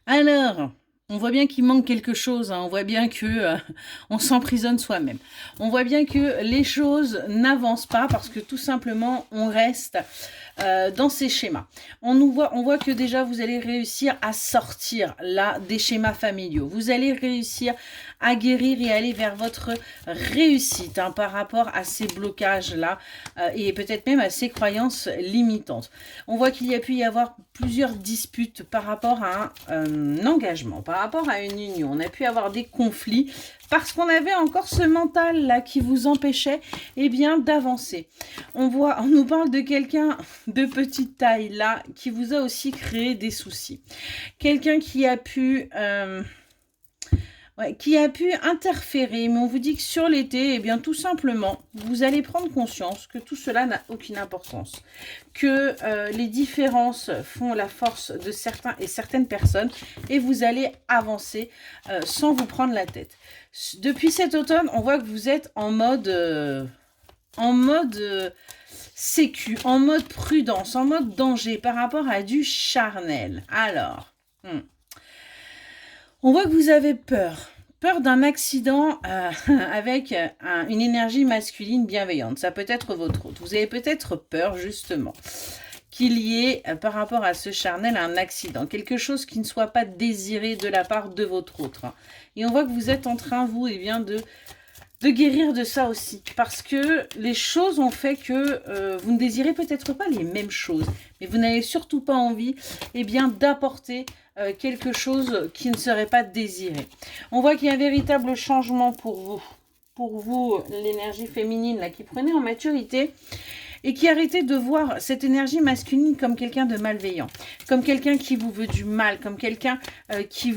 Alors, on voit bien qu'il manque quelque chose, hein. On voit bien que on s'emprisonne soi-même. On voit bien que les choses n'avancent pas parce que tout simplement, on reste dans ces schémas. On voit que déjà, vous allez réussir à sortir là des schémas familiaux. Vous allez réussir à guérir et aller vers votre réussite hein, par rapport à ces blocages-là et peut-être même à ces croyances limitantes. On voit qu'il y a pu y avoir plusieurs disputes par rapport à un engagement, par rapport à une union. On a pu avoir des conflits parce qu'on avait encore ce mental là qui vous empêchait eh bien d'avancer. On nous parle de quelqu'un de petite taille là qui vous a aussi créé des soucis. Quelqu'un qui a pu interférer, mais on vous dit que sur l'été, eh bien tout simplement, vous allez prendre conscience que tout cela n'a aucune importance, que les différences font la force de certains et certaines personnes, et vous allez avancer sans vous prendre la tête. Depuis cet automne, on voit que vous êtes en mode sécu, en mode prudence, en mode danger par rapport à du charnel. Alors, on voit que vous avez peur. Peur d'un accident avec une énergie masculine bienveillante. Ça peut être votre autre. Vous avez peut-être peur, justement, qu'il y ait, par rapport à ce charnel, un accident. Quelque chose qui ne soit pas désiré de la part de votre autre. Et on voit que vous êtes en train, vous, eh bien, de guérir de ça aussi. Parce que les choses ont fait que vous ne désirez peut-être pas les mêmes choses. Mais vous n'avez surtout pas envie eh bien, d'apporter quelque chose qui ne serait pas désiré. On voit qu'il y a un véritable changement pour vous. Pour vous, l'énergie féminine là, qui prenait en maturité et qui arrêtait de voir cette énergie masculine comme quelqu'un de malveillant, comme quelqu'un qui vous veut du mal, comme quelqu'un qui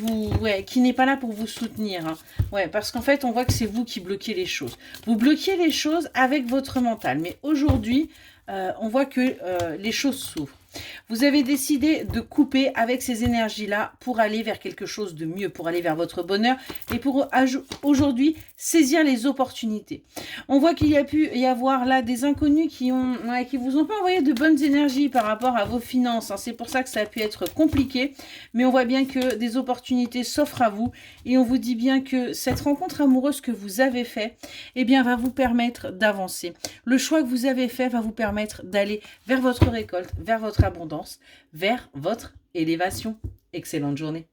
n'est pas là pour vous soutenir. Hein. Ouais, parce qu'en fait, on voit que c'est vous qui bloquez les choses. Vous bloquez les choses avec votre mental. Mais aujourd'hui, on voit que les choses s'ouvrent. Vous avez décidé de couper avec ces énergies-là pour aller vers quelque chose de mieux, pour aller vers votre bonheur et pour aujourd'hui saisir les opportunités. On voit qu'il y a pu y avoir là des inconnus qui vous ont pas envoyé de bonnes énergies par rapport à vos finances. Hein. C'est pour ça que ça a pu être compliqué, mais on voit bien que des opportunités s'offrent à vous et on vous dit bien que cette rencontre amoureuse que vous avez faite, eh bien, va vous permettre d'avancer. Le choix que vous avez fait va vous permettre d'aller vers votre récolte, vers votre abondance, vers votre élévation. Excellente journée.